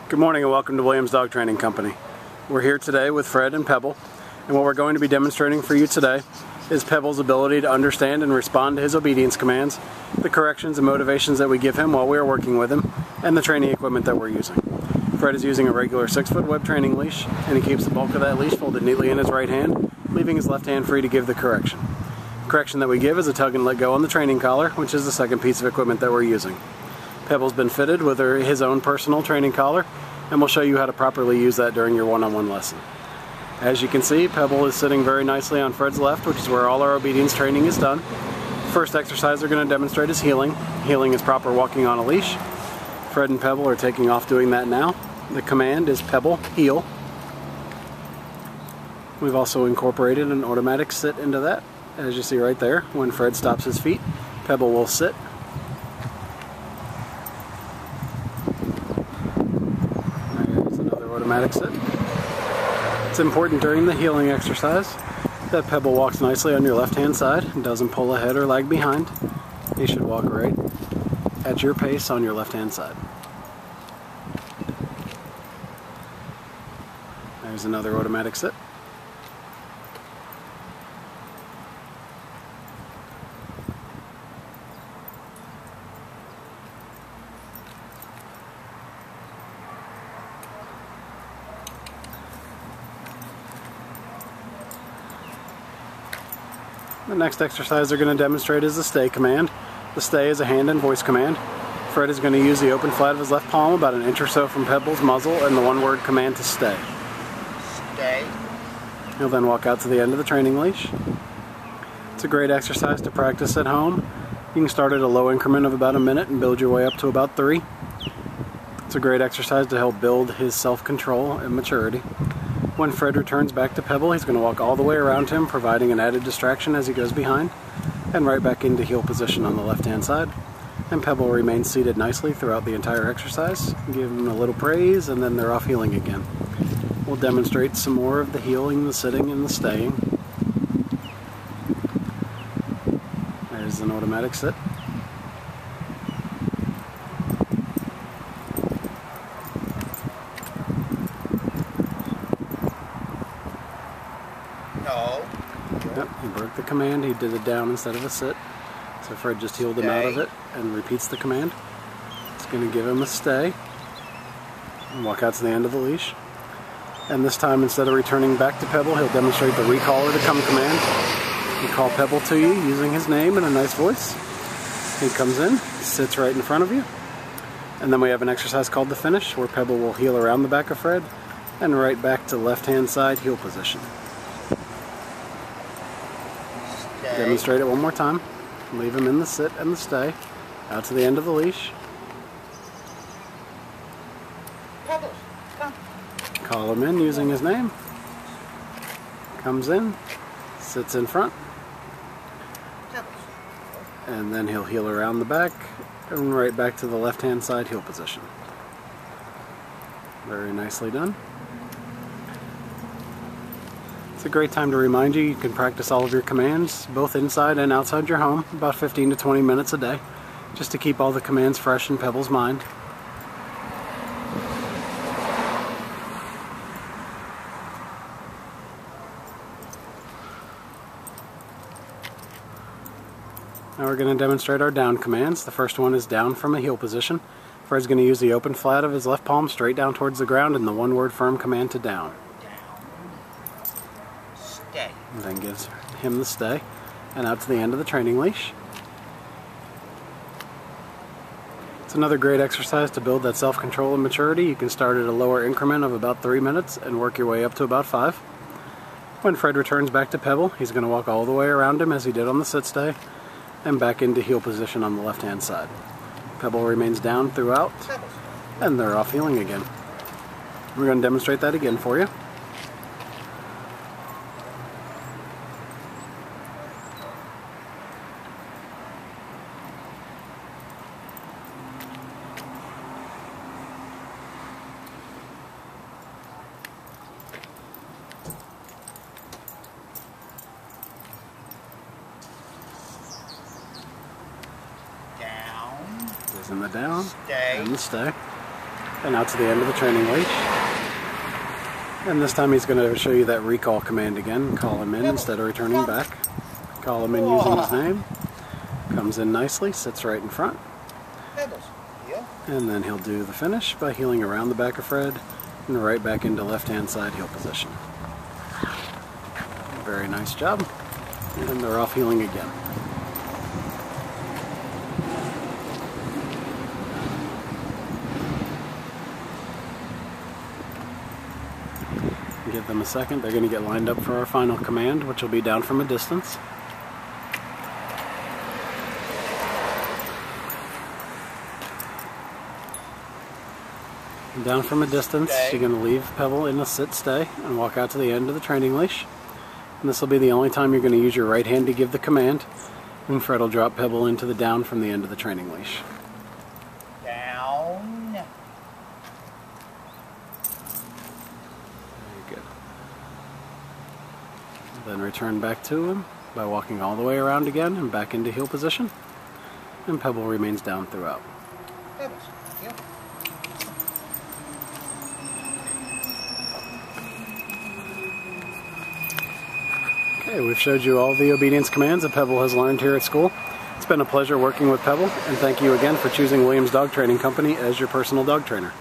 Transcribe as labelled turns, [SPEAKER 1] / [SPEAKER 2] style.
[SPEAKER 1] Good morning and welcome to Williams Dog Training Company. We're here today with Fred and Pebble, and what we're going to be demonstrating for you today is Pebble's ability to understand and respond to his obedience commands, the corrections and motivations that we give him while we are working with him, and the training equipment that we're using. Fred is using a regular 6-foot web training leash, and he keeps the bulk of that leash folded neatly in his right hand, leaving his left hand free to give the correction. The correction that we give is a tug and let go on the training collar, which is the second piece of equipment that we're using. Pebble's been fitted with his own personal training collar, and we'll show you how to properly use that during your one-on-one lesson. As you can see, Pebble is sitting very nicely on Fred's left, which is where all our obedience training is done. First exercise they're going to demonstrate is heeling. Heeling is proper walking on a leash. Fred and Pebble are taking off doing that now. The command is Pebble, heel. We've also incorporated an automatic sit into that. As you see right there, when Fred stops his feet, Pebble will sit. Automatic sit. It's important during the heeling exercise that Pebble walks nicely on your left hand side and doesn't pull ahead or lag behind. He should walk right at your pace on your left hand side. There's another automatic sit. The next exercise they're going to demonstrate is the stay command. The stay is a hand and voice command. Fred is going to use the open flat of his left palm about an inch or so from Pebble's muzzle and the one-word command to stay.
[SPEAKER 2] Stay.
[SPEAKER 1] He'll then walk out to the end of the training leash. It's a great exercise to practice at home. You can start at a low increment of about a minute and build your way up to about 3. It's a great exercise to help build his self-control and maturity. When Fred returns back to Pebble, he's going to walk all the way around him, providing an added distraction as he goes behind, and right back into heel position on the left-hand side. And Pebble remains seated nicely throughout the entire exercise. Give him a little praise, and then they're off heeling again. We'll demonstrate some more of the heeling, the sitting, and the staying. There's an automatic sit.
[SPEAKER 2] No.
[SPEAKER 1] Yep, he broke the command. He did it down instead of a sit. So Fred just heeled him out of it and repeats the command. It's going to give him a stay and walk out to the end of the leash. And this time, instead of returning back to Pebble, he'll demonstrate the recall or the come command. He'll call Pebble to you using his name in a nice voice. He comes in, sits right in front of you. And then we have an exercise called the finish, where Pebble will heel around the back of Fred and right back to left-hand side heel position. Demonstrate it one more time. Leave him in the sit and the stay. Out to the end of the leash.
[SPEAKER 2] Pebbles, come.
[SPEAKER 1] Call him in using his name. Comes in. Sits in front.
[SPEAKER 2] Pebbles.
[SPEAKER 1] And then he'll heel around the back and right back to the left-hand side heel position. Very nicely done. It's a great time to remind you can practice all of your commands, both inside and outside your home, about 15 to 20 minutes a day, just to keep all the commands fresh in Pebble's mind. Now we're going to demonstrate our down commands. The first one is down from a heel position. Fred's going to use the open flat of his left palm straight down towards the ground and the one-word firm command to down.
[SPEAKER 2] Stay.
[SPEAKER 1] And then gives him the stay and out to the end of the training leash. It's another great exercise to build that self-control and maturity. You can start at a lower increment of about 3 minutes and work your way up to about 5. When Fred returns back to Pebble, he's going to walk all the way around him as he did on the sit stay and back into heel position on the left-hand side. Pebble remains down throughout and they're off heeling again. We're going to demonstrate that again for you.
[SPEAKER 2] Down.
[SPEAKER 1] Is in the down
[SPEAKER 2] Stay.
[SPEAKER 1] and the stay. and out to the end of the training leash. And this time he's going to show you that recall command again. Call him in instead of returning back. Call him in using his name. Comes in nicely, sits right in front.
[SPEAKER 2] Pebbles. Yeah.
[SPEAKER 1] And then he'll do the finish by heeling around the back of Fred and right back into left-hand side heel position. Very nice job. And they're off heeling again. Give them a second. They're going to get lined up for our final command, which will be down from a distance. Down from a distance, you're going to leave Pebble in a sit-stay and walk out to the end of the training leash. And this will be the only time you're going to use your right hand to give the command. And Fred will drop Pebble into the down from the end of the training leash.
[SPEAKER 2] Down.
[SPEAKER 1] Very good. Then return back to him by walking all the way around again and back into heel position. And Pebble remains down throughout.
[SPEAKER 2] Pebbles. Yeah.
[SPEAKER 1] Okay, we've showed you all the obedience commands that Pebble has learned here at school. It's been a pleasure working with Pebble, and thank you again for choosing Williams Dog Training Company as your personal dog trainer.